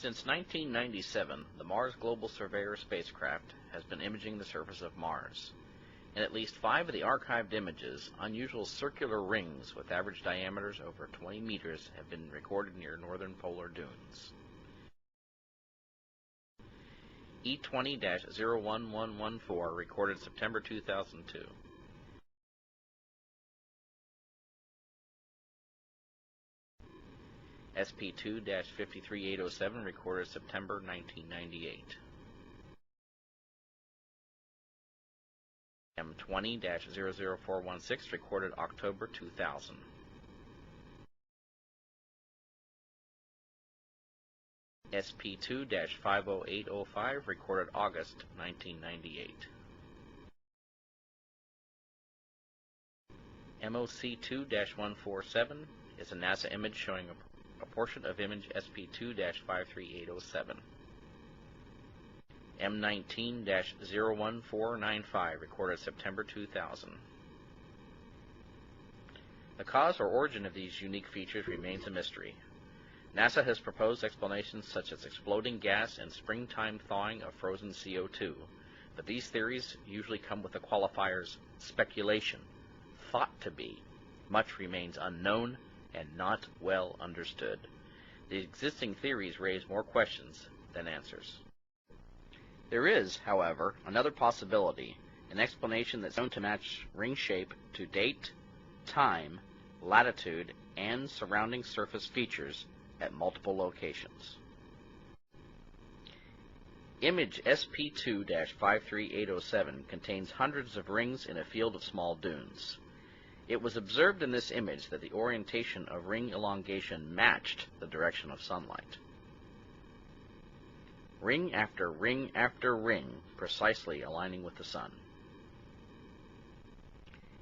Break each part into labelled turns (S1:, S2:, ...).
S1: Since 1997, the Mars Global Surveyor spacecraft has been imaging the surface of Mars. In at least 5 of the archived images, unusual circular rings with average diameters over 20 meters have been recorded near northern polar dunes. E20-01114 recorded September 2002. SP2-53807 recorded September 1998. M20-00416 recorded October 2000. SP2-50805 recorded August 1998. MOC2-147 is a NASA image showing a portion of image SP2-53807. M19-01495 recorded September 2000. The cause or origin of these unique features remains a mystery. NASA has proposed explanations such as exploding gas and springtime thawing of frozen CO2, but these theories usually come with the qualifiers speculation, thought to be. Much remains unknown and not well understood. The existing theories raise more questions than answers. There is, however, another possibility, an explanation that's known to match ring shape to date, time, latitude, and surrounding surface features at multiple locations. Image SP2-53807 contains hundreds of rings in a field of small dunes. It was observed in this image that the orientation of ring elongation matched the direction of sunlight. Ring after ring after ring, precisely aligning with the sun.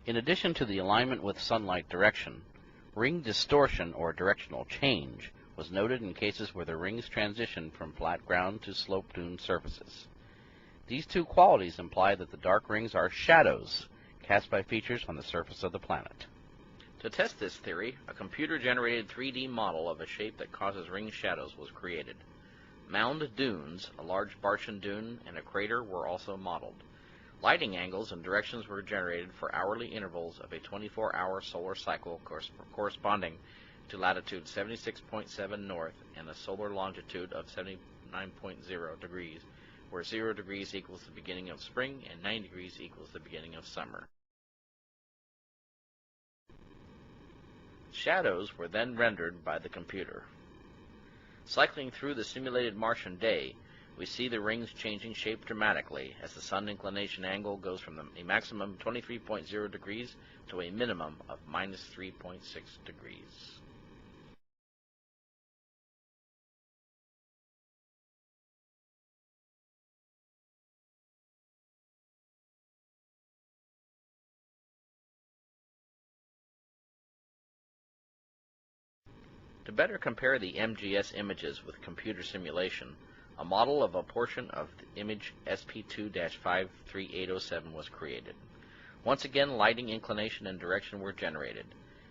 S1: In addition to the alignment with sunlight direction, ring distortion or directional change was noted in cases where the rings transitioned from flat ground to sloped dune surfaces. These two qualities imply that the dark rings are shadows cast by features on the surface of the planet. To test this theory, a computer-generated 3D model of a shape that causes ring shadows was created. Mound dunes, a large Bartian dune, and a crater were also modeled. Lighting angles and directions were generated for hourly intervals of a 24-hour solar cycle corresponding to latitude 76.7 north and a solar longitude of 79.0 degrees, where 0 degrees equals the beginning of spring and 9 degrees equals the beginning of summer. Shadows were then rendered by the computer. Cycling through the simulated Martian day, we see the rings changing shape dramatically as the sun inclination angle goes from a maximum 23.0 degrees to a minimum of minus 3.6 degrees. To better compare the MGS images with computer simulation, a model of a portion of the image SP2-53807 was created. Once again, lighting inclination and direction were generated.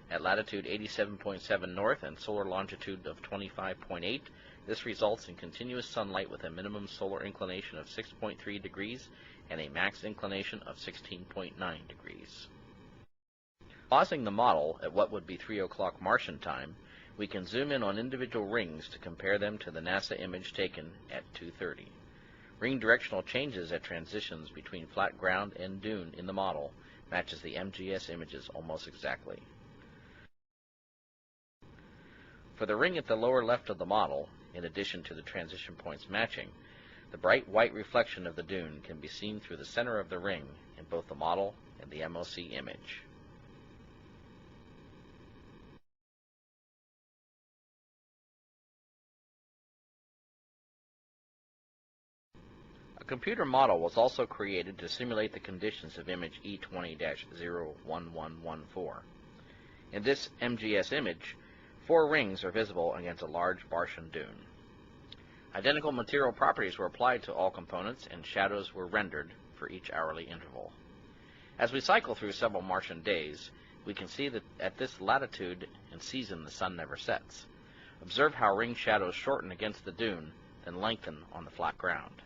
S1: At latitude 87.7 north and solar longitude of 25.8, this results in continuous sunlight with a minimum solar inclination of 6.3 degrees and a max inclination of 16.9 degrees. Pausing the model at what would be 3 o'clock Martian time, we can zoom in on individual rings to compare them to the NASA image taken at 2:30. Ring directional changes at transitions between flat ground and dune in the model matches the MGS images almost exactly. For the ring at the lower left of the model, in addition to the transition points matching, the bright white reflection of the dune can be seen through the center of the ring in both the model and the MOC image. A computer model was also created to simulate the conditions of image E20-01114. In this MGS image, 4 rings are visible against a large Bartian dune. Identical material properties were applied to all components, and shadows were rendered for each hourly interval. As we cycle through several Martian days, we can see that at this latitude and season the sun never sets. Observe how ring shadows shorten against the dune then lengthen on the flat ground.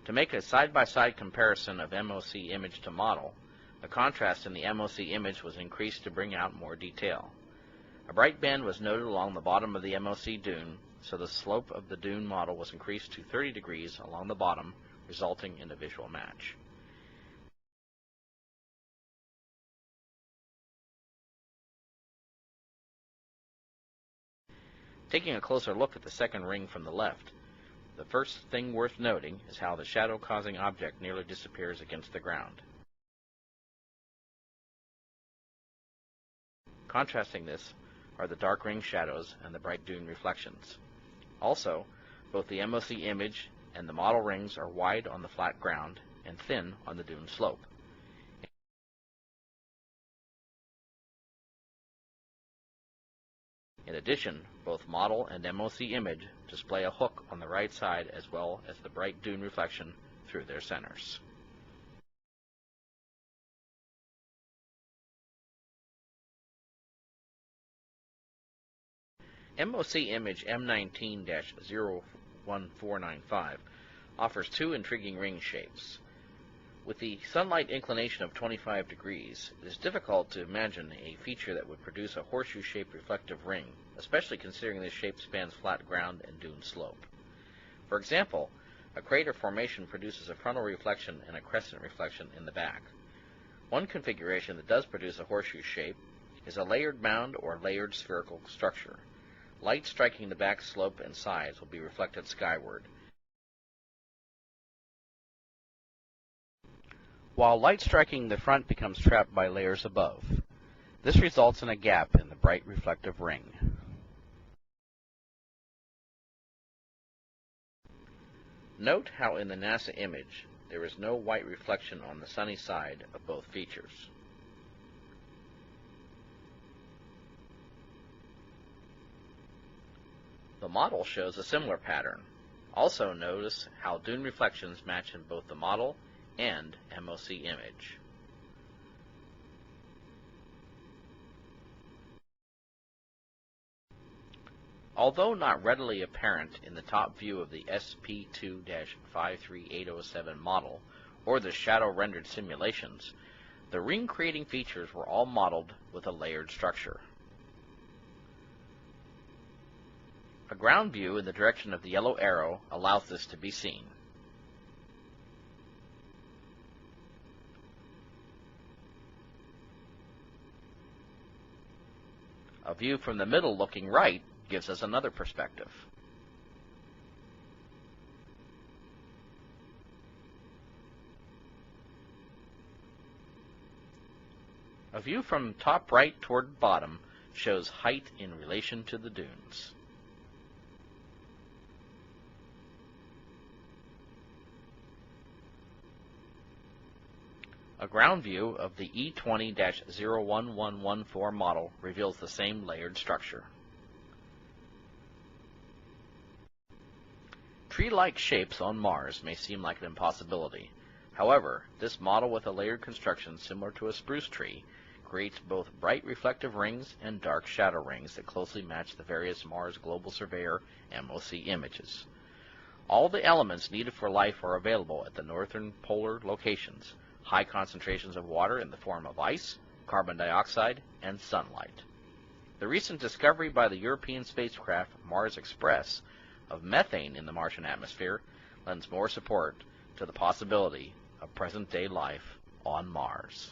S1: To make a side-by-side comparison of MOC image to model, the contrast in the MOC image was increased to bring out more detail. A bright bend was noted along the bottom of the MOC dune, so the slope of the dune model was increased to 30 degrees along the bottom, resulting in a visual match. Taking a closer look at the second ring from the left, the first thing worth noting is how the shadow-causing object nearly disappears against the ground. Contrasting this are the dark ring shadows and the bright dune reflections. Also, both the MOC image and the model rings are wide on the flat ground and thin on the dune slope. In addition, both model and MOC image display a hook on the right side as well as the bright dune reflection through their centers. MOC image M19-01495 offers two intriguing ring shapes. With the sunlight inclination of 25 degrees, it is difficult to imagine a feature that would produce a horseshoe-shaped reflective ring, especially considering this shape spans flat ground and dune slope. For example, a crater formation produces a frontal reflection and a crescent reflection in the back. One configuration that does produce a horseshoe shape is a layered mound or layered spherical structure. Light striking the back slope and sides will be reflected skyward, while light striking the front becomes trapped by layers above. This results in a gap in the bright reflective ring. Note how in the NASA image there is no white reflection on the sunny side of both features. The model shows a similar pattern. Also notice how dune reflections match in both the model and MOC image. Although not readily apparent in the top view of the SP2-53807 model or the shadow-rendered simulations, the ring-creating features were all modeled with a layered structure. A ground view in the direction of the yellow arrow allows this to be seen. A view from the middle looking right gives us another perspective. A view from top right toward bottom shows height in relation to the dunes. A ground view of the E20-01114 model reveals the same layered structure. Tree-like shapes on Mars may seem like an impossibility. However, this model with a layered construction similar to a spruce tree creates both bright reflective rings and dark shadow rings that closely match the various Mars Global Surveyor MOC images. All the elements needed for life are available at the northern polar locations: high concentrations of water in the form of ice, carbon dioxide, and sunlight. The recent discovery by the European spacecraft Mars Express of methane in the Martian atmosphere lends more support to the possibility of present-day life on Mars.